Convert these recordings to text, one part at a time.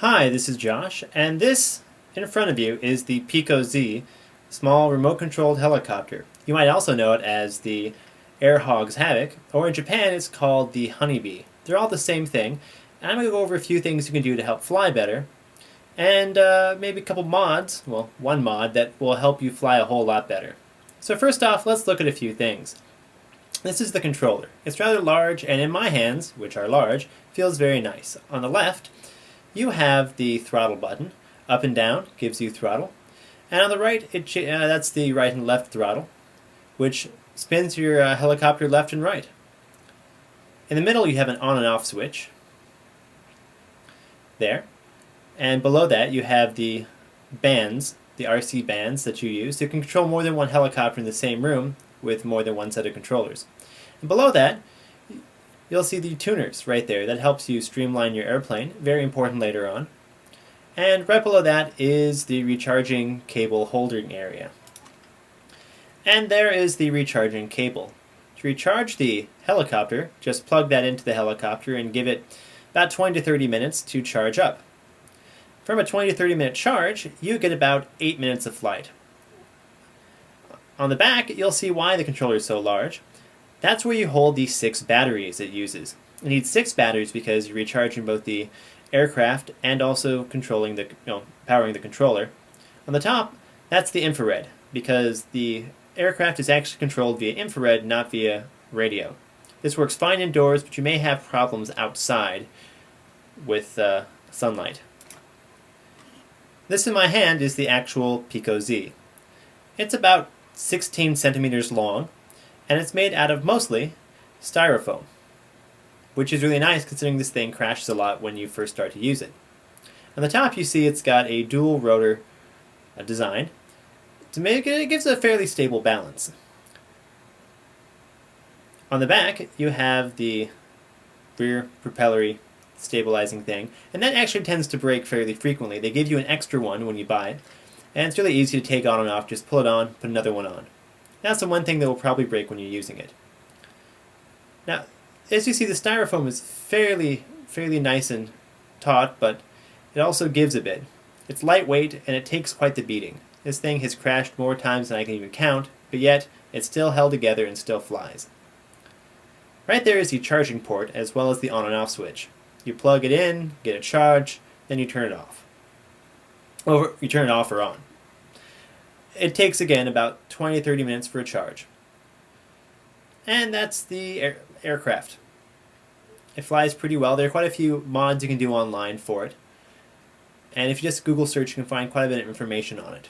Hi, this is Josh, and this in front of you is the PiccoZ small remote-controlled helicopter. You might also know it as the Air Hog's Havoc, or in Japan it's called the Honeybee. They're all the same thing, and I'm going to go over a few things you can do to help fly better, and maybe a couple mods, well, one mod that will help you fly a whole lot better. So first off, let's look at a few things. This is the controller. It's rather large, and in my hands, which are large, feels very nice. On the left, you have the throttle button. Up and down gives you throttle. And on the right, that's the right and left throttle, which spins your helicopter left and right. In the middle, you have an on and off switch. There. And below that, you have the bands, the RC bands that you use to control more than one helicopter in the same room with more than one set of controllers. And below that, you'll see the tuners right there. That helps you streamline your airplane. Very important later on. And right below that is the recharging cable holding area. And there is the recharging cable. To recharge the helicopter, just plug that into the helicopter and give it about 20 to 30 minutes to charge up. From a 20 to 30 minute charge, you get about 8 minutes of flight. On the back, you'll see why the controller is so large. That's where you hold the 6 batteries it uses. You need 6 batteries because you're recharging both the aircraft and also controlling powering the controller. On the top, that's the infrared, because the aircraft is actually controlled via infrared, not via radio. This works fine indoors, but you may have problems outside with sunlight. This in my hand is the actual PiccoZ. It's about 16 centimeters long, and it's made out of mostly styrofoam, which is really nice considering this thing crashes a lot when you first start to use it. On the top you see it's got a dual rotor design. It gives a fairly stable balance. On the back you have the rear propellery stabilizing thing, and that actually tends to break fairly frequently. They give you an extra one when you buy it, and it's really easy to take on and off. Just pull it on, put another one on. That's the one thing that will probably break when you're using it. Now, as you see, the styrofoam is fairly nice and taut, but it also gives a bit. It's lightweight and it takes quite the beating. This thing has crashed more times than I can even count, but yet it's still held together and still flies. Right there is the charging port as well as the on and off switch. You plug it in, get a charge, then you turn it off. Or you turn it off or on. It takes, again, about 20 to 30 minutes for a charge. And that's the aircraft. It flies pretty well. There are quite a few mods you can do online for it. And if you just Google search, you can find quite a bit of information on it.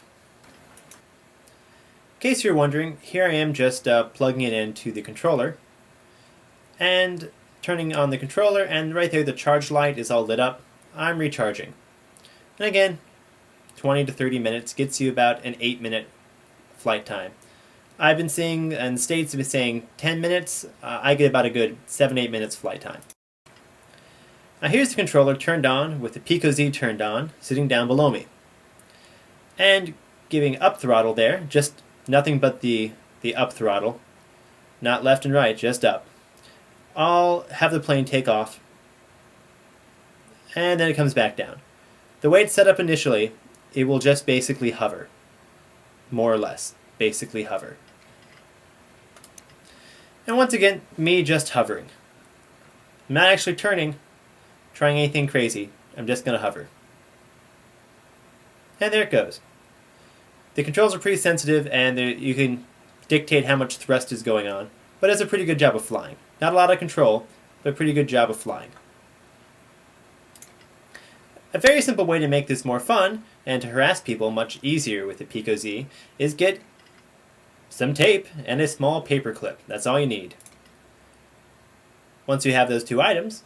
In case you're wondering, here I am just plugging it into the controller and turning on the controller, and right there the charge light is all lit up. I'm recharging. And again, 20 to 30 minutes gets you about an 8-minute flight time. I've been seeing, and the States have been saying 10 minutes. I get about a good 7-8 minutes flight time. Now here's the controller turned on with the PiccoZ turned on, sitting down below me. And giving up throttle there, just nothing but the up throttle. Not left and right, just up. I'll have the plane take off, and then it comes back down. The way it's set up initially, it will just basically hover. More or less. Basically hover. And once again, me just hovering. I'm not actually trying anything crazy. I'm just going to hover. And there it goes. The controls are pretty sensitive, and you can dictate how much thrust is going on, but it does a pretty good job of flying. Not a lot of control, but a pretty good job of flying. A very simple way to make this more fun and to harass people much easier with the PiccoZ is get some tape and a small paper clip. That's all you need. Once you have those two items,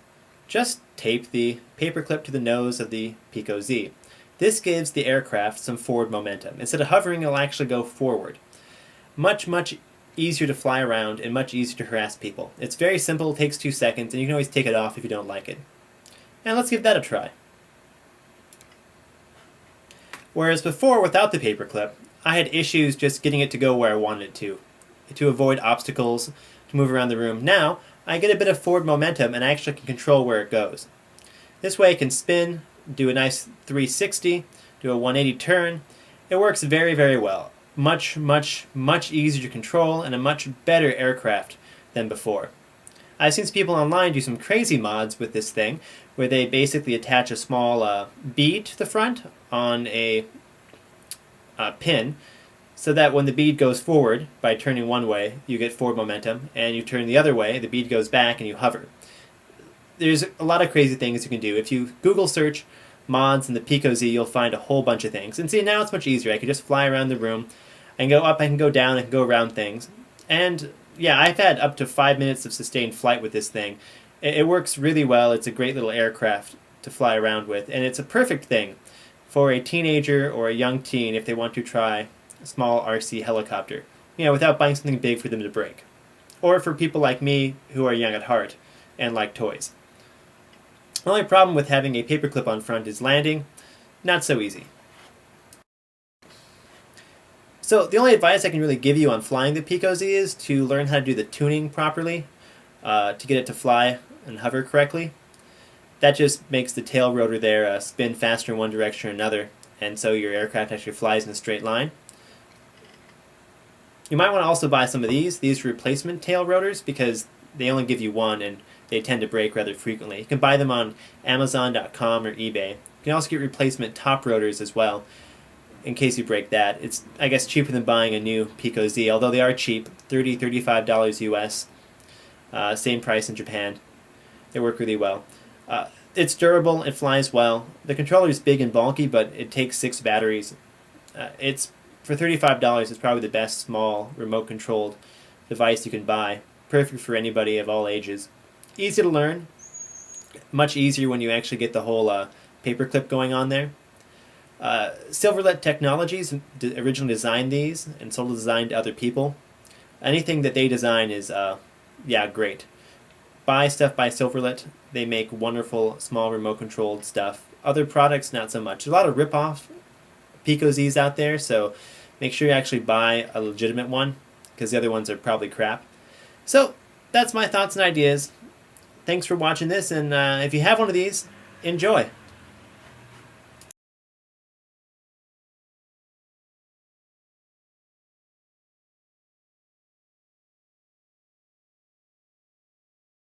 just tape the paper clip to the nose of the PiccoZ. This gives the aircraft some forward momentum. Instead of hovering, it'll actually go forward. Much easier to fly around and much easier to harass people. It's very simple, it takes 2 seconds, and you can always take it off if you don't like it. And let's give that a try. Whereas before, without the paperclip, I had issues just getting it to go where I wanted it to avoid obstacles, to move around the room. Now, I get a bit of forward momentum and I actually can control where it goes. This way it can spin do a nice 360, do a 180 turn. It works very, very well. Much, much, much easier to control and a much better aircraft than before. I've seen some people online do some crazy mods with this thing, where they basically attach a small bead to the front on a pin, so that when the bead goes forward by turning one way, you get forward momentum, and you turn the other way, the bead goes back and you hover. There's a lot of crazy things you can do. If you Google search mods in the PiccoZ, you'll find a whole bunch of things. And see, now it's much easier. I can just fly around the room. I can go up, I can go down, I can go around things. And yeah, I've had up to 5 minutes of sustained flight with this thing. It works really well. It's a great little aircraft to fly around with. And it's a perfect thing for a teenager or a young teen if they want to try a small RC helicopter, without buying something big for them to break. Or for people like me who are young at heart and like toys. The only problem with having a paperclip on front is landing. Not so easy. So the only advice I can really give you on flying the PiccoZ is to learn how to do the tuning properly, to get it to fly and hover correctly. That just makes the tail rotor there spin faster in one direction or another, and so your aircraft actually flies in a straight line. You might want to also buy some of these replacement tail rotors, because they only give you one and they tend to break rather frequently. You can buy them on Amazon.com or eBay. You can also get replacement top rotors as well, in case you break that. It's, I guess, cheaper than buying a new PiccoZ, although they are cheap, $30, $35 US. Same price in Japan. They work really well. It's durable, it flies well. The controller is big and bulky, but it takes 6 batteries. For $35, it's probably the best small remote-controlled device you can buy. Perfect for anybody of all ages. Easy to learn. Much easier when you actually get the whole paperclip going on there. Silverlet Technologies originally designed these and sold the design to other people. Anything that they design is, great. Buy stuff by Silverlet. They make wonderful, small, remote-controlled stuff. Other products, not so much. There's a lot of rip-off PiccoZs out there, so make sure you actually buy a legitimate one, because the other ones are probably crap. So, that's my thoughts and ideas. Thanks for watching this, and if you have one of these, enjoy.